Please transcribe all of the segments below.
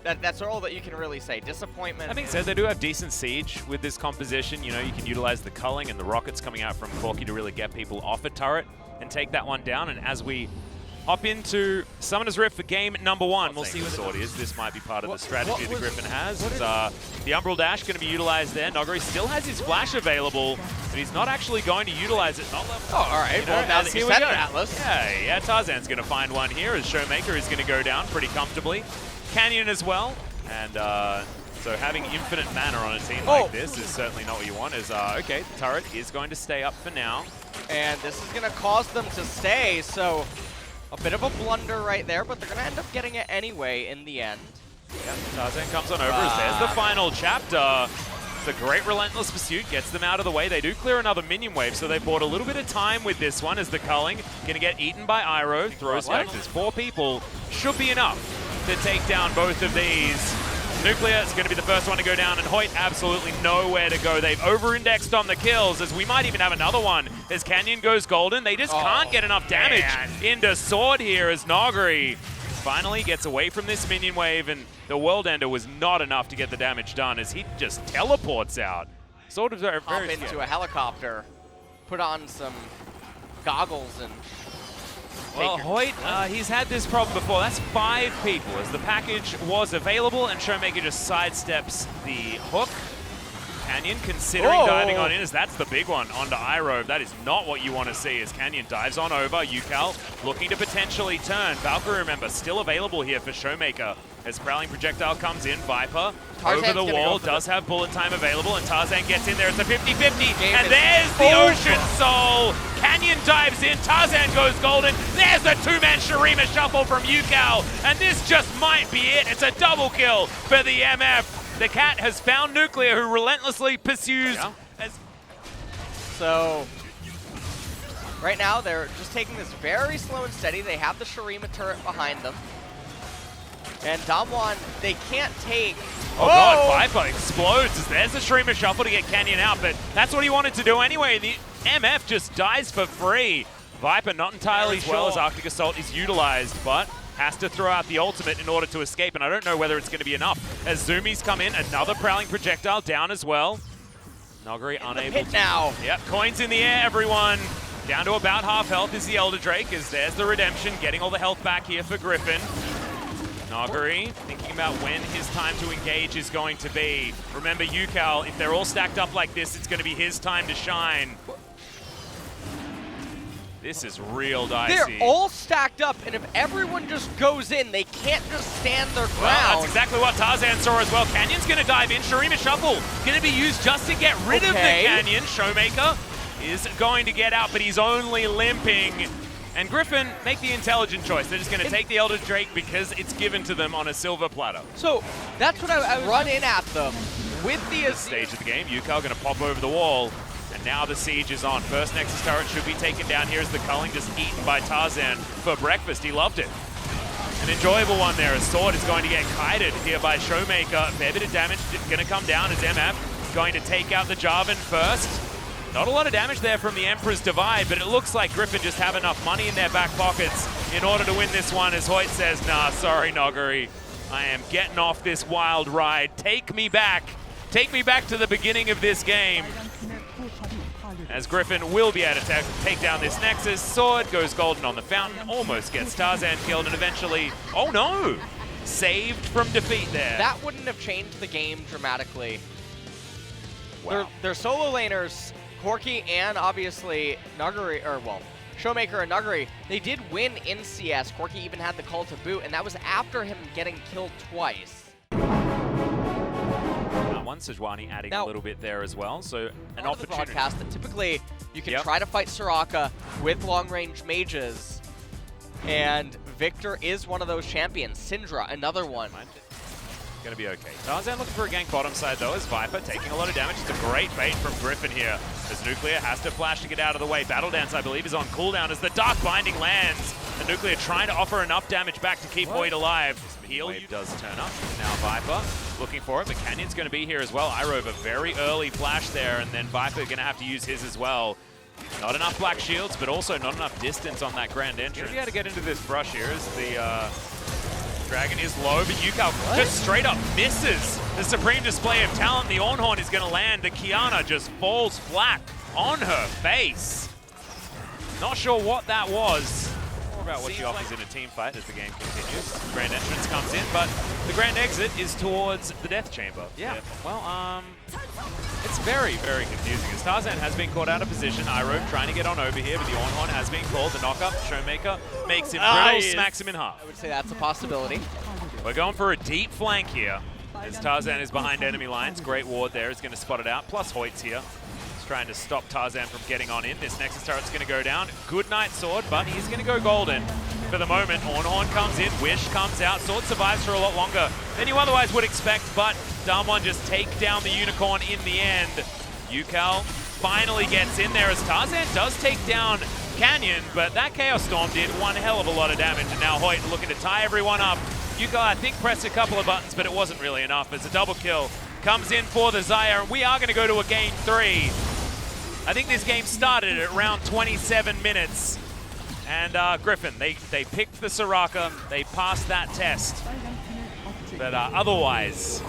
That's all that you can really say. Disappointment. I think so. They do have decent siege with this composition. You know, you can utilize the culling and the rockets coming out from Corki to really get people off a turret and take that one down. And as we hop into Summoner's Rift for game number 1, we'll see what the sword is. This might be part of the strategy that Griffin has. The Umbral Dash going to be utilized there. Noguri still has his flash available, but he's not actually going to utilize it. Not level. Oh, all right. Well, now that you said it, Atlas. Yeah, Tarzan's going to find one here as Showmaker is going to go down pretty comfortably. Canyon as well. And so having infinite mana on a team like this is certainly not what you want. Okay, the turret is going to stay up for now. And this is going to cause them to stay, so a bit of a blunder right there, but they're going to end up getting it anyway in the end. Yep, Tarzan comes on over as there's the final chapter. It's a great relentless pursuit, gets them out of the way. They do clear another minion wave, so they bought a little bit of time with this one as the culling going to get eaten by Iroh. Throws back. There's 4 people. Should be enough to take down both of these. Nuclear is going to be the first one to go down, and Hoyt absolutely nowhere to go. They've over-indexed on the kills, as we might even have another one. As Canyon goes golden, they just can't get enough damage into Sword here as Noguri finally gets away from this minion wave, and the World Ender was not enough to get the damage done as he just teleports out. Sword is very hop into a helicopter, put on some goggles, and well, Hoyt, he's had this problem before. That's 5 people as the package was available, and Showmaker just sidesteps the hook. Canyon considering diving on in, as that's the big one onto Iroh. That is not what you want to see as Canyon dives on over. Yukal looking to potentially turn. Valkyrie, remember, still available here for Showmaker. As Prowling Projectile comes in, Viper over the wall, does have bullet time available, and Tarzan gets in there. It's a 50-50, and there's the Ocean Soul. Canyon dives in, Tarzan goes golden. There's the 2-man Shurima shuffle from Yukal, and this just might be it. It's a double kill for the MF. The Cat has found Nuclear, who relentlessly pursues. So, right now, they're just taking this very slow and steady. They have the Shurima turret behind them. And Damwon, they can't take... Oh god, Viper explodes. There's the Shurima shuffle to get Canyon out, but that's what he wanted to do anyway. The MF just dies for free. Viper not entirely sure as Arctic Assault is utilized, but has to throw out the ultimate in order to escape, and I don't know whether it's going to be enough. As Zoomies come in, another Prowling Projectile down as well. Noguri unable to... now. Yep, coins in the air, everyone. Down to about half health is the Elder Drake, as there's the redemption, getting all the health back here for Griffin. Noguri thinking about when his time to engage is going to be. Remember, Yukal, if they're all stacked up like this, it's going to be his time to shine. This is real dicey. They're all stacked up, and if everyone just goes in, they can't just stand their ground. Well, that's exactly what Tarzan saw as well. Canyon's going to dive in. Shurima Shuffle going to be used just to get rid of the Canyon. Showmaker is going to get out, but he's only limping. And Griffin make the intelligent choice. They're just going to take the Elder Drake because it's given to them on a silver platter. So that's what I was run in at them with the stage of the game. Yukal going to pop over the wall. And now the siege is on. First Nexus turret should be taken down. Here's the culling just eaten by Tarzan for breakfast. He loved it. An enjoyable one there. A sword is going to get kited here by Showmaker. A fair bit of damage going to come down as MF going to take out the Jarvan first. Not a lot of damage there from the Emperor's Divide, but it looks like Griffin just have enough money in their back pockets in order to win this one, as Hoyt says, nah, sorry, Noguri. I am getting off this wild ride. Take me back. Take me back to the beginning of this game. As Griffin will be able to take down this Nexus. Sword goes golden on the fountain, almost gets Tarzan killed, and eventually, oh no! Saved from defeat there. That wouldn't have changed the game dramatically. Wow. They're solo laners, Corki and obviously Noguri, or well, Showmaker and Noguri, they did win in CS. Corki even had the call to boot, and that was after him getting killed twice. One Sejuani adding a little bit there as well, so an opportunity. The broadcast that typically you can try to fight Soraka with long-range mages, and Victor is one of those champions. Syndra, another one. Gonna be okay. Tarzan looking for a gank bottom side though, as Viper taking a lot of damage. It's a great bait from Griffin here, as Nuclear has to flash to get out of the way. Battle Dance, I believe, is on cooldown as the Dark Binding lands. And Nuclear trying to offer enough damage back to keep Hoyt alive. Heal does turn up. Now Viper looking for it, but Canyon's going to be here as well. Iroh, a very early flash there, and then Viper going to have to use his as well. Not enough black shields, but also not enough distance on that grand entrance. Maybe how to get into this brush here is the Dragon is low, but Yukao just straight up misses the supreme display of talent. The Ornhorn is going to land. The Kiana just falls flat on her face. Not sure what that was. More about what she offers in a team fight as the game continues. Grand entrance comes in, but the grand exit is towards the death chamber. Yeah, well, it's very, very confusing. As Tarzan has been caught out of position, Iroh trying to get on over here, but the Ornhorn has been called. The knockup, Showmaker makes him brittle, smacks him in half. I would say that's a possibility. We're going for a deep flank here, as Tarzan is behind enemy lines. Great ward there is going to spot it out, plus Hoyt's here. He's trying to stop Tarzan from getting on in. This Nexus turret's going to go down. Good Knight Sword, but he's going to go golden for the moment. Ornhorn comes in, Wish comes out. Sword survives for a lot longer than you otherwise would expect, but Damwon just take down the Unicorn in the end. Yukao finally gets in there as Tarzan does take down Canyon, but that Chaos Storm did one hell of a lot of damage, and now Hoyt looking to tie everyone up. Yukao, I think, pressed a couple of buttons, but it wasn't really enough as a double kill comes in for the Xayah, and we are going to go to a game 3. I think this game started at around 27 minutes. And Griffin, they picked the Soraka, they passed that test. But otherwise,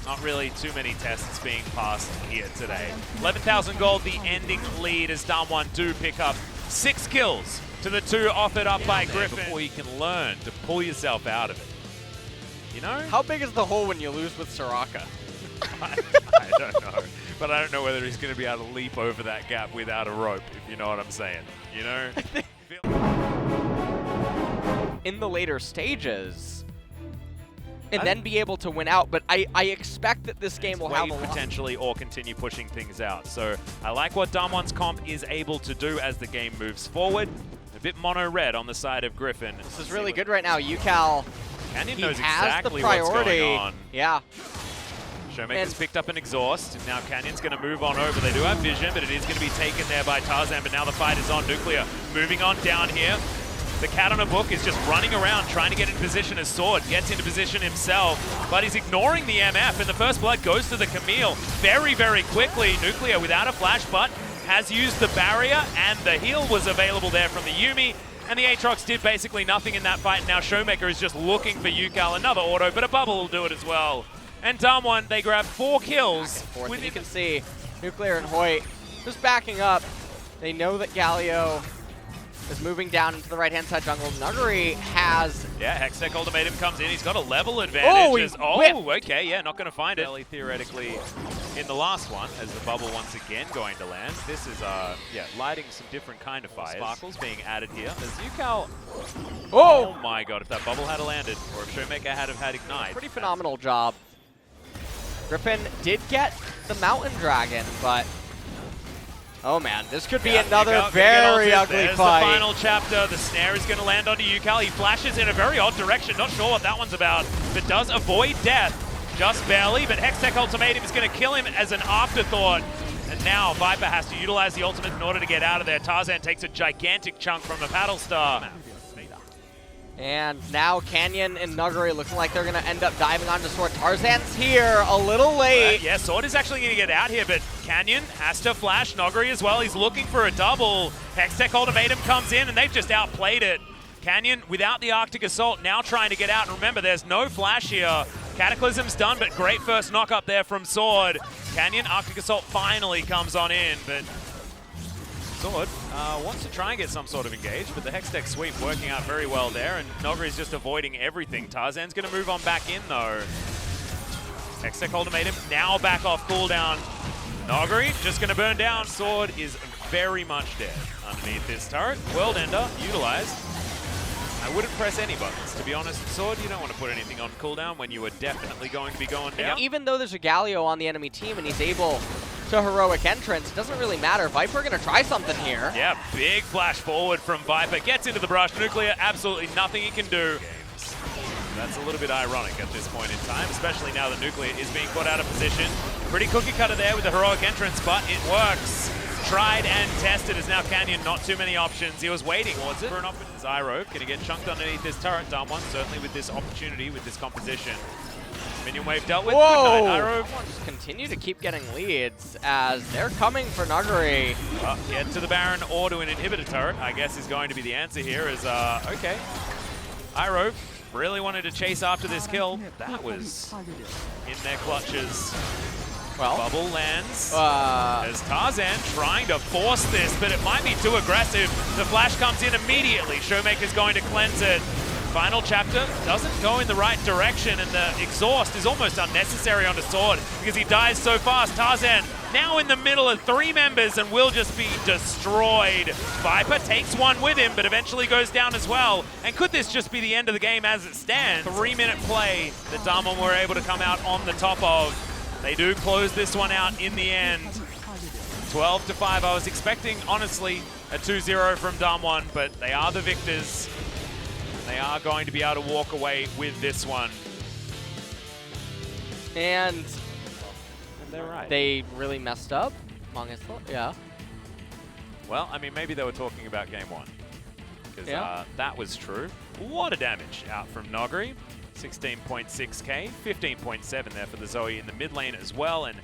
not really too many tests being passed here today. 11,000 gold, the ending lead as Damwon do pick up 6 kills to the 2 offered up by Griffin. Before you can learn to pull yourself out of it. You know? How big is the hole when you lose with Soraka? I don't know. But I don't know whether he's going to be able to leap over that gap without a rope, if you know what I'm saying. You know? In the later stages, and then be able to win out. But I expect that this game will have a potentially or continue pushing things out. So I like what Damwon's comp is able to do as the game moves forward. A bit mono-red on the side of Griffin. This is really good right now. Yukao, Canyon he knows has exactly the priority. what's going on. Yeah. Showmaker's picked up an exhaust, and now Canyon's going to move on over. They do have vision, but it is going to be taken there by Tarzan, but now the fight is on. Nuclear moving on down here. The cat on a book is just running around trying to get in position as Sword gets into position himself, but he's ignoring the MF, and the first blood goes to the Camille very, very quickly. Nuclear without a flash, but has used the barrier, and the heal was available there from the Yuumi, and the Aatrox did basically nothing in that fight. Now Showmaker is just looking for Yukao. Another auto, but a bubble will do it as well. And Damwon, they grab 4 kills. And you can see Nuclear and Hoyt just backing up. They know that Galio is moving down into the right-hand side jungle. Nuguri has... Yeah, Hextech Ultimatum comes in. He's got a level advantage. Oh, okay, yeah, not going to find it. Theoretically, in the last one, as the bubble once again going to land. This is, yeah, lighting some different kind of fires. Sparkles being added here. As Yukao... Oh my god, if that bubble had landed, or if Showmaker had Ignite. Pretty phenomenal job. Griffin did get the Mountain Dragon, but... Oh man, this could be another very ugly There's fight. The final chapter. The snare is going to land onto Yukao. He flashes in a very odd direction. Not sure what that one's about, but does avoid death. Just barely, but Hextech Ultimatum is going to kill him as an afterthought. And now Viper has to utilize the ultimate in order to get out of there. Tarzan takes a gigantic chunk from the Paddle Star. And now Canyon and Nuguri looking like they're going to end up diving onto Sword. Tarzan's here a little late. Yeah, Sword is actually going to get out here, but Canyon has to flash Nuguri as well. He's looking for a double. Hextech Ultimatum comes in, and they've just outplayed it. Canyon, without the Arctic Assault, now trying to get out. And remember, there's no flash here. Cataclysm's done, but great first knock up there from Sword. Canyon, Arctic Assault finally comes on in, but... Sword wants to try and get some sort of engage, but the Hextech sweep working out very well there, and Noguri's just avoiding everything. Tarzan's going to move on back in, though. Hextech Ultimatum now back off cooldown. Noguri just going to burn down. Sword is very much dead underneath this turret. World Ender utilized. I wouldn't press any buttons, to be honest. Sword, you don't want to put anything on cooldown when you are definitely going to be going down. Even though there's a Galio on the enemy team and he's able to heroic entrance, it doesn't really matter. Viper going to try something here. Yeah, big flash forward from Viper. Gets into the brush. Nuclear, absolutely nothing he can do. That's a little bit ironic at this point in time, especially now that Nuclear is being put out of position. Pretty cookie cutter there with the heroic entrance, but it works. Tried and tested as now Canyon, not too many options. He was waiting towards it for an option. Zyro going to get chunked underneath this turret. Damwon certainly with this opportunity, with this composition. Minion wave dealt with. Whoa! Iroh just continue to keep getting leads as they're coming for Nuguri. Get to the Baron or to an inhibitor turret, I guess is going to be the answer here. Okay. Iroh really wanted to chase after this kill. That was in their clutches. Well, Bubble lands as Tarzan trying to force this, but it might be too aggressive. The flash comes in immediately. Showmaker's going to cleanse it. Final chapter doesn't go in the right direction, and the exhaust is almost unnecessary on the sword because he dies so fast. Tarzan now in the middle of 3 members and will just be destroyed. Viper takes one with him, but eventually goes down as well. And could this just be the end of the game as it stands? 3-minute play that Damwon were able to come out on the top of. They do close this one out in the end. 12-5. I was expecting, honestly, a 2-0 from Damwon, but they are the victors. They are going to be able to walk away with this one. And they're right. They really messed up, honestly. Yeah. Well, I mean, maybe they were talking about game 1. Because that was true. A lot of damage out from Nogri. 16.6k, 15.7 there for the Zoe in the mid lane as well. And